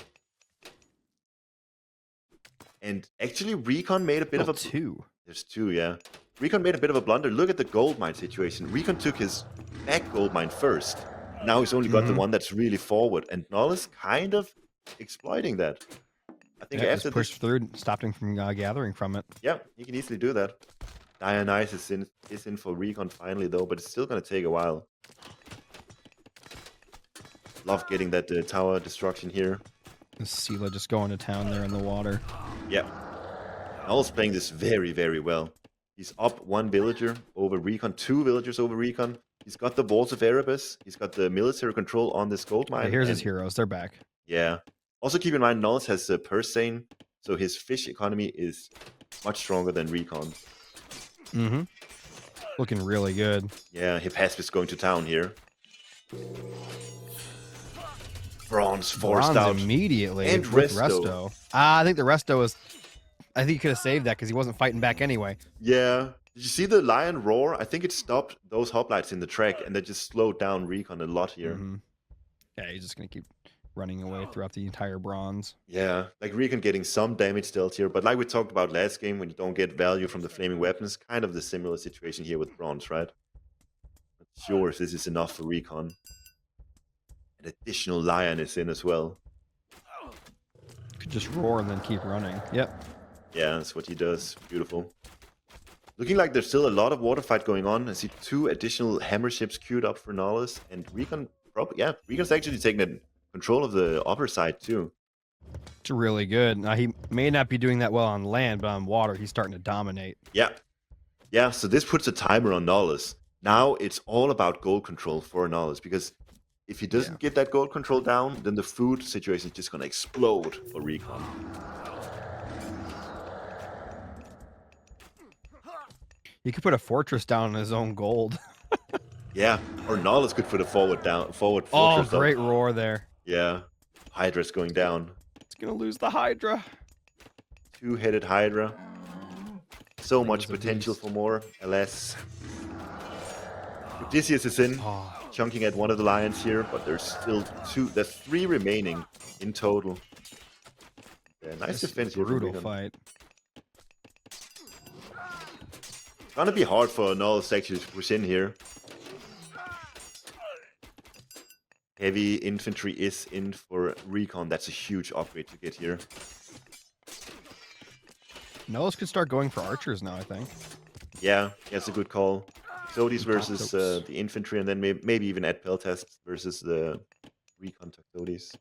And actually, RecoN made a bit of a... 2. There's 2, yeah. RecoN made a bit of a blunder. Look at the gold mine situation. RecoN took his back gold mine first. Now he's only got the one that's really forward. And Nullus kind of exploiting that. I think after just pushed through, stopped him from gathering from it. Yeah, he can easily do that. Dionysus is in for RecoN finally, though, but it's still going to take a while. Love getting that tower destruction here. The Scylla just going to town there in the water. Yeah. Null's playing this very, very well. He's up 1 villager over RecoN, 2 villagers over RecoN. He's got the Vaults of Erebus. He's got the military control on this gold mine. Here's his heroes. They're back. Yeah. Also keep in mind, Nullus has a Persane, so his fish economy is much stronger than RecoN. Mm-hmm. Looking really good. Yeah, Hephaestus going to town here. Bronze forced out immediately. And with Resto. I think the Resto was... I think he could have saved that because he wasn't fighting back anyway. Yeah. Did you see the lion roar? I think it stopped those hoplites in the track, and that just slowed down RecoN a lot here. Yeah, he's just going to keep running away throughout the entire bronze. Yeah, like RecoN getting some damage dealt here, but like we talked about last game, when you don't get value from the flaming weapons, kind of the similar situation here with bronze, right? Not sure if this is enough for RecoN. An additional lion is in as well. Could just roar and then keep running. Yep. Yeah, that's what he does. Beautiful. Looking like there's still a lot of water fight going on. I see 2 additional hammer ships queued up for Nullus, and RecoN probably, yeah, RecoN's actually taking control of the upper side too. It's really good. Now he may not be doing that well on land, but on water he's starting to dominate. Yeah. Yeah, so this puts a timer on Nullus. Now it's all about gold control for Nullus, because if he doesn't get that gold control down, then the food situation is just going to explode for RecoN. He could put a fortress down on his own gold. Yeah, or Nullus could put a forward fortress. Oh, great roar there. Yeah, Hydra's going down. It's going to lose the Hydra. 2-headed Hydra. So much a potential beast. for more, alas. Odysseus is in, chunking at one of the lions here, but there's still 3 remaining in total. Yeah, nice defense here. Brutal fight. It's gonna be hard for Nullus actually to push in here. Heavy infantry is in for RecoN. That's a huge upgrade to get here. Nullus could start going for archers now, I think. Yeah, that's a good call. Toxotes versus the infantry, and then maybe even add Peltast versus the RecoN Toxotes.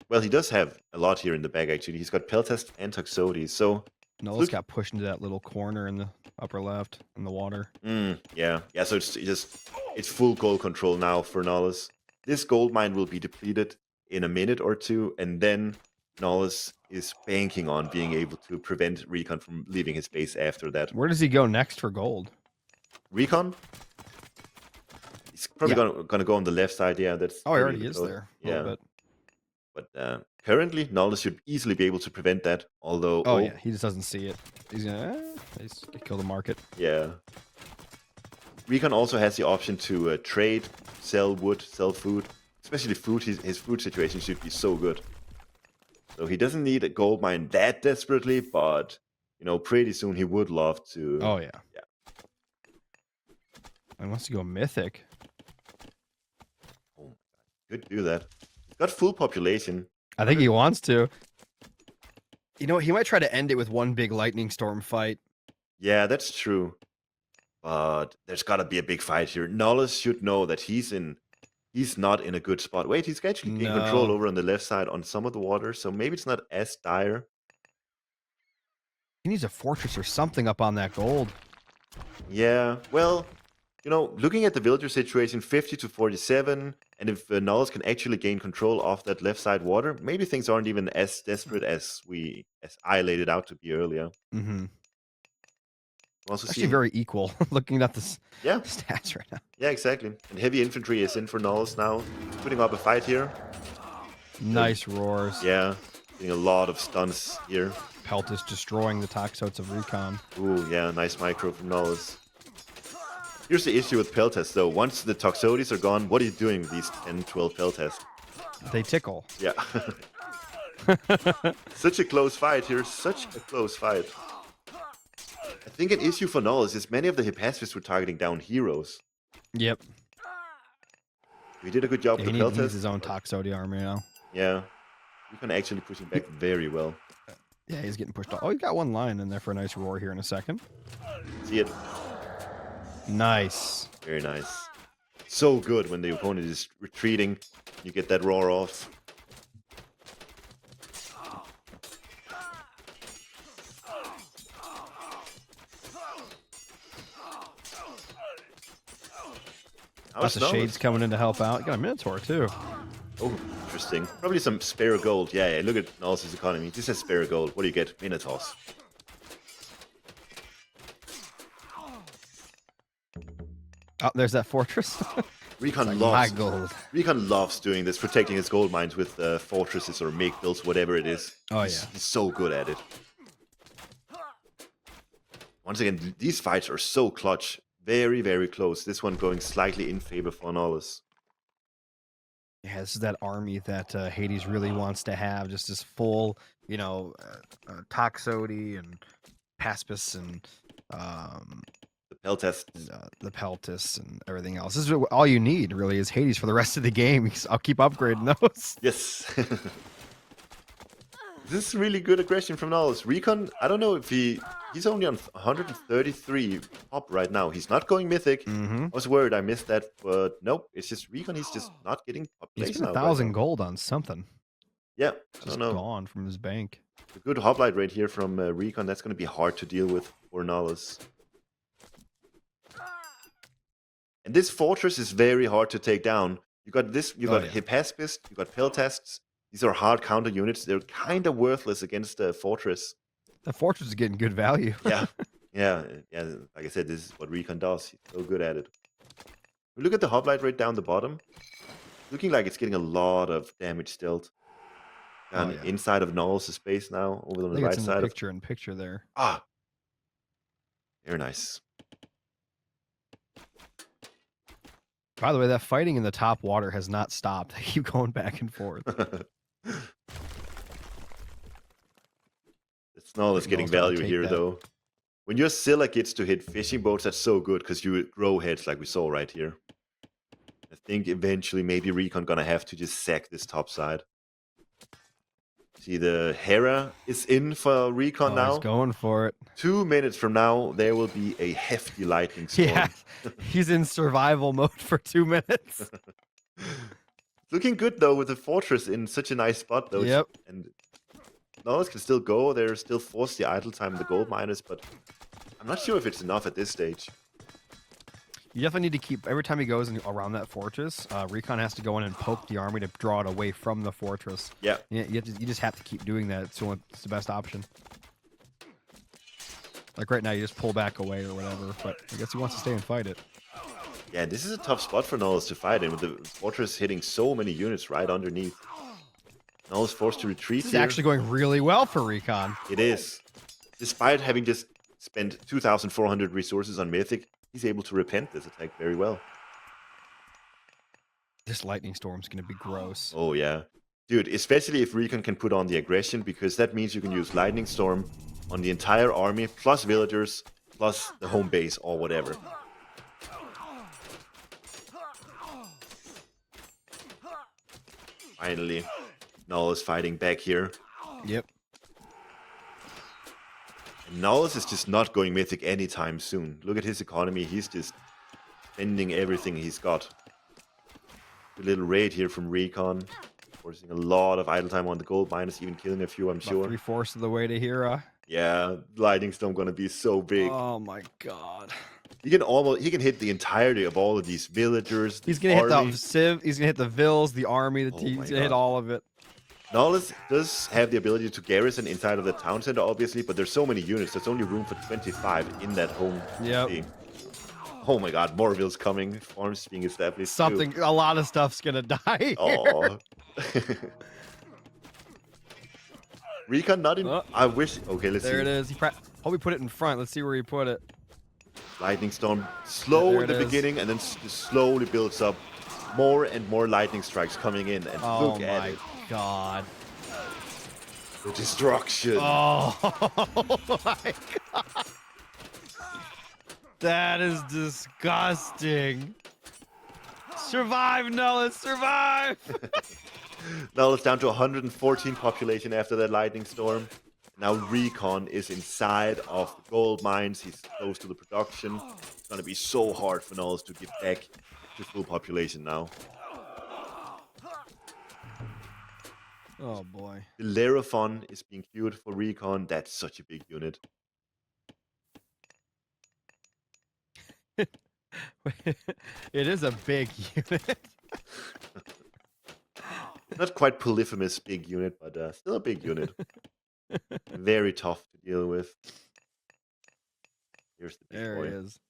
Well, he does have a lot here in the bag, actually. He's got Peltast and Toxotes, so... Nullus got pushed into that little corner in the upper left in the water. Yeah, so it's full gold control now for Nullus. This gold mine will be depleted in a minute or 2, and then Nullus is banking on being able to prevent RecoN from leaving his base after that. Where does he go next for gold? RecoN? He's probably gonna go on the left side, yeah. That's he already is there. Yeah. But currently, Nullus should easily be able to prevent that, although... Oh, yeah, he just doesn't see it. He's gonna kill the market. Yeah. RecoN also has the option to trade, sell wood, sell food. Especially food, his food situation should be so good. So he doesn't need a gold mine that desperately, but, you know, pretty soon he would love to... Oh, yeah. Yeah. He wants to go mythic. Oh, could do that. He's got full population. I think he wants to. You know, he might try to end it with one big lightning storm fight. Yeah, that's true. But there's got to be a big fight here. Nullus should know that he's not in a good spot. Wait, he's actually gained control No. over on the left side on some of the water, so maybe it's not as dire. He needs a fortress or something up on that gold. Yeah, well, looking at the villager situation, 50 to 47, and if Nullus can actually gain control of that left side water, maybe things aren't even as desperate as I laid it out to be earlier. Mm-hmm. Also Actually, seeing, very equal. Looking at the yeah, stats right now. yeah, exactly. And heavy infantry is in for Nullus now, putting up a fight here. Nice roars. Yeah, getting a lot of stuns here. Peltus destroying the Toxotes of RecoN. Ooh, yeah, nice micro from Nullus. Here's the issue with Peltest, though. Once the Toxotes are gone, what are you doing with these 10, 12 Peltest? They tickle. Yeah. Such a close fight here. Such a close fight. I think an issue for Nullus is many of the Hippaspists were targeting down heroes. Yep. We did a good job Yeah, with he the needs Peltest. his own Toxote army now. Yeah. We can actually push him back very well. Yeah, he's getting pushed off. Oh, he got one line in there for a nice roar here in a second. See it? Nice. Very nice. So good when the opponent is retreating. You get that roar off. Lots of shades coming in to help out. You got a Minotaur, too. Oh, interesting. Probably some spare gold. Yeah, look at Nullus' economy. This has spare gold. What do you get? Minotaurs. Oh, there's that fortress. RecoN my gold. RecoN loves doing this, protecting his gold mines with fortresses or make builds, whatever it is. Oh, He's so good at it. Once again, these fights are so clutch. Very, very close. This one going slightly in favor for Nullus. Yeah, this is that army that Hades really wants to have. Just this full, Toxote and Paspis and The Peltest. the Peltus and everything else. This is all you need, really, is Hades for the rest of the game. I'll keep upgrading those. Yes. This is really good aggression from Nullus. RecoN, I don't know if he's only on 133 pop right now. He's not going mythic. Mm-hmm. I was worried I missed that, but nope. It's just RecoN. He's just not getting pop He's plays spent now. 1,000 gold on something. Yeah, I Just don't know. gone from his bank. A good hoplite right here from RecoN. That's going to be hard to deal with for Nullus. And this fortress is very hard to take down. You got this. You got Hippaspist. You got Peltests. These are hard counter units. They're kind of worthless against the fortress. The fortress is getting good value. Yeah. Like I said, this is what RecoN does. He's so good at it. We look at the hoplite right down the bottom. Looking like it's getting a lot of damage still. And inside of Nullus' space now, over on the right side. Picture in picture there. Ah, very nice. By the way, that fighting in the top water has not stopped. They keep going back and forth. It's Nullus getting value here, though. When your Scylla gets to hit fishing boats, that's so good because you grow heads like we saw right here. I think eventually maybe RecoN gonna have to just sack this top side. See, the Hera is in for RecoN now. He's going for it. 2 minutes from now, there will be a hefty lightning storm. Yeah, he's in survival mode for 2 minutes. Looking good, though, with the fortress in such a nice spot, though. Yep. And Nullus can still go. They're still forced the idle time of the gold miners, but I'm not sure if it's enough at this stage. You definitely need to keep, every time he goes around that fortress, RecoN has to go in and poke the army to draw it away from the fortress. Yeah. You just have to keep doing that. It's the best option. Like right now, you just pull back away or whatever, but I guess he wants to stay and fight it. Yeah, this is a tough spot for Nullus to fight in, with the fortress hitting so many units right underneath. Nullus forced to retreat This is here. actually going really well for RecoN. It is. Despite having just spent 2,400 resources on Mythic, he's able to repent this attack very well. This lightning storm's going to be gross. Oh, yeah. Dude, especially if RecoN can put on the aggression, because that means you can use Lightning Storm on the entire army, plus villagers, plus the home base, or whatever. Finally, Nullus fighting back here. Yep. And Nullus is just not going mythic anytime soon. Look at his economy. He's just spending everything he's got. A little raid here from RecoN. Forcing a lot of idle time on the gold miners, even killing a few, I'm About sure. 3/4 of the way to Hera. Yeah, Lightning Storm gonna be so big. Oh my god. He can hit the entirety of all of these villagers. He's gonna hit the Civ, he's gonna hit the Vills, the army, the teams, he's gonna hit all of it. Nullus does have the ability to garrison inside of the town center, obviously, but there's so many units. There's only room for 25 in that home. Yep. Oh my god, more vills coming. Farms being established. Something, a lot of stuff's gonna die. Oh. RecoN not in. I wish. Okay, let's see. There it is. Hope he put it in front. Let's see where he put it. Lightning Storm, slow in the beginning, and then slowly builds up. More and more lightning strikes coming in, and look at it. Oh my god. The destruction. Oh my god. That is disgusting. Survive, Nullus, survive! Nullus down to 114 population after that lightning storm. Now RecoN is inside of the gold mines. He's close to the production. It's gonna be so hard for Nullus to get back to full population now. Oh boy. The Leraphon is being queued for RecoN. That's such a big unit. It is a big unit. Not quite Polyphemus big unit, but still a big unit. Very tough to deal with. Here's the big There boy. he is.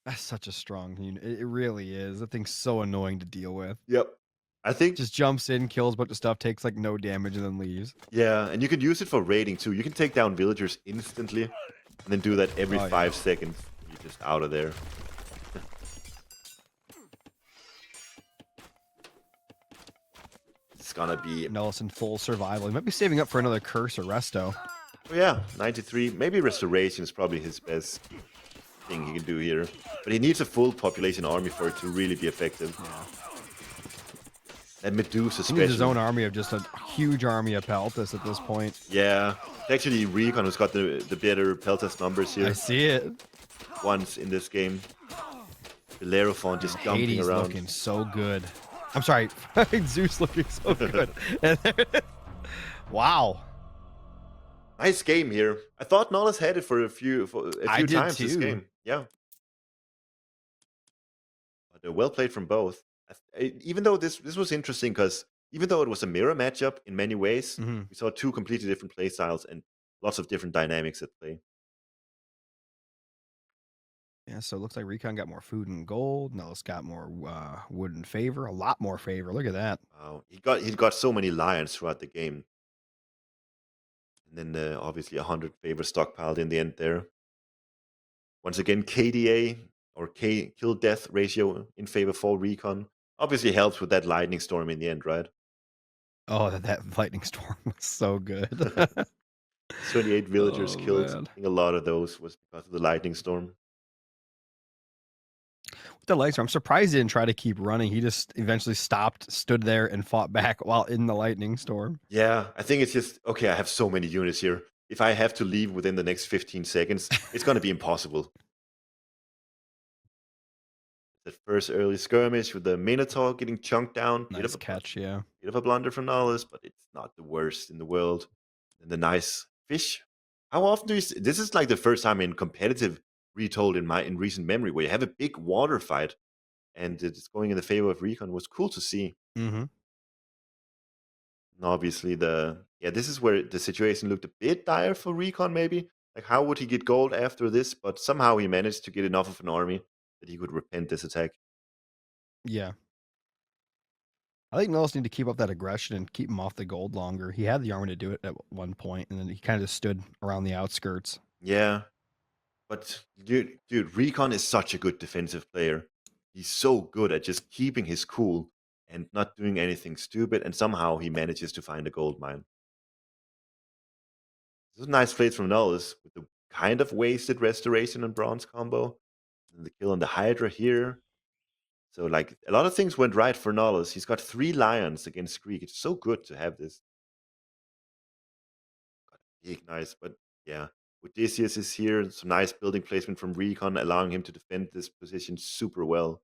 That's such a strong unit. It really is. That thing's so annoying to deal with. Yep. I think just jumps in, kills a bunch of stuff, takes like no damage, and then leaves. Yeah, and you can use it for raiding too. You can take down villagers instantly, and then do that every 5 seconds. You're just out of there. It's gonna be Nullus in full survival. He might be saving up for another curse or resto. Oh yeah, 93. Maybe restoration is probably his best thing he can do here. But he needs a full population army for it to really be effective. Yeah. And Medusa He needs his own army of just a huge army of Peltas at this point. Yeah. It's actually RecoN who's got the better Peltas numbers here. I see it. Once in this game. The Leraphon just jumping Hades around. looking so good. I'm sorry, Zeus looking so good. Wow. Nice game here. I thought Nullus had it for a few times too. this game. Yeah. But well played from both. Even though this was interesting, because even though it was a mirror matchup in many ways, we saw two completely different play styles and lots of different dynamics at play. Yeah, so it looks like RecoN got more food and gold. Nullus got more wood and favor, a lot more favor. Look at that. Wow, he got so many lions throughout the game, and then obviously 100 favor stockpiled in the end there. Once again, KDA or kill death ratio in favor for RecoN obviously helps with that lightning storm in the end, right? Oh, that lightning storm was so good. 28 villagers killed. Man. I think a lot of those was because of the lightning storm. With the lightning storm, I'm surprised he didn't try to keep running. He just eventually stopped, stood there, and fought back while in the lightning storm. Yeah, I think it's just, okay, I have so many units here. If I have to leave within the next 15 seconds, it's going to be impossible. That first early skirmish with the Minotaur getting chunked down. Nice catch, yeah. Bit of a blunder from Nullus, but it's not the worst in the world. And the nice fish. How often do you see? This is like the first time in competitive Retold in recent memory where you have a big water fight and it's going in the favor of RecoN. Was cool to see. Mm-hmm. And obviously this is where the situation looked a bit dire for RecoN maybe. Like how would he get gold after this? But somehow he managed to get enough of an army that he could repent this attack. Yeah. I think Nullus need to keep up that aggression and keep him off the gold longer. He had the army to do it at one point, and then he kind of just stood around the outskirts. Yeah. But dude, RecoN is such a good defensive player. He's so good at just keeping his cool and not doing anything stupid, and somehow he manages to find a gold mine. This is nice plays from Nullus with the kind of wasted restoration and bronze combo. And the kill on the Hydra here. So like a lot of things went right for Nullus. He's got 3 lions against Greek. It's so good to have this. Got a big nice, but Yeah. Odysseus is here. Some nice building placement from RecoN, allowing him to defend this position super well.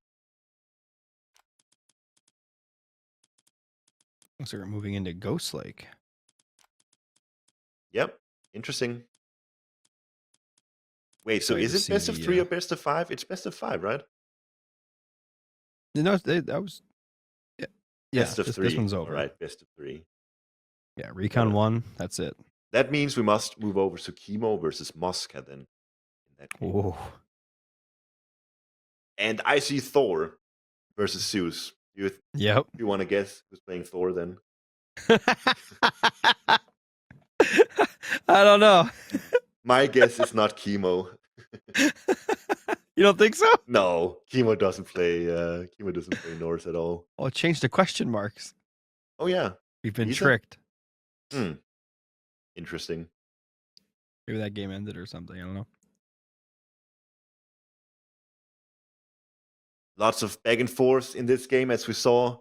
So we're moving into Ghost Lake. Yep. Interesting. Wait, so Excited is to it best see of the, 3 or best of 5? It's best of 5, right? No, that was yeah. Best of This 3. one's All over. right, best of 3. Yeah, RecoN Yeah. won. That's it. That means we must move over to Chemo versus Mosca then. In that game. Oh, And I see Thor versus Zeus. yep. You want to guess who's playing Thor then? I don't know. My guess is not Chemo. You don't think so? No, Chemo doesn't play Norse at all. Oh, change the question marks. Oh yeah. We've been Lisa? tricked. Interesting. Maybe that game ended or something. I don't know. Lots of back and forth in this game, as we saw.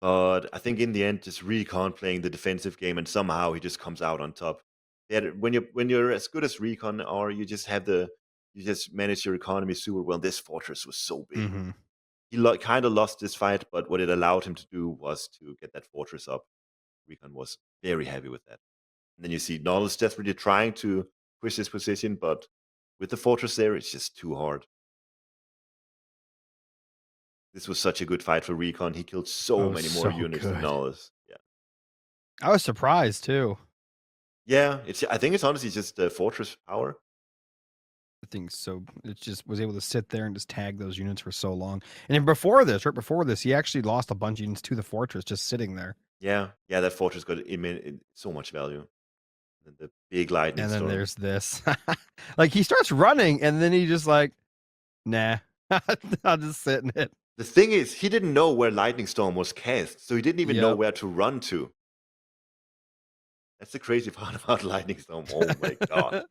But I think in the end, just RecoN playing the defensive game, and somehow he just comes out on top. When you're as good as RecoN are, you just manage your economy super well. This fortress was so big. Mm-hmm. He kind of lost this fight, but what it allowed him to do was to get that fortress up. RecoN was very happy with that. And then you see Nullus desperately trying to push his position, but with the fortress there, it's just too hard. This was such a good fight for RecoN. He killed so many more units than Nullus. Yeah. I was surprised too. Yeah, I think it's honestly just the fortress power. I think so. It just was able to sit there and just tag those units for so long. And then right before this, he actually lost a bunch of units to the fortress just sitting there. Yeah, that fortress got so much value. And the big lightning storm. And then there's this. Like he starts running and then he just like, nah, I'll just sit in it. The thing is, he didn't know where lightning storm was cast, so he didn't even know where to run to. That's the crazy part about lightning storm. Oh my god.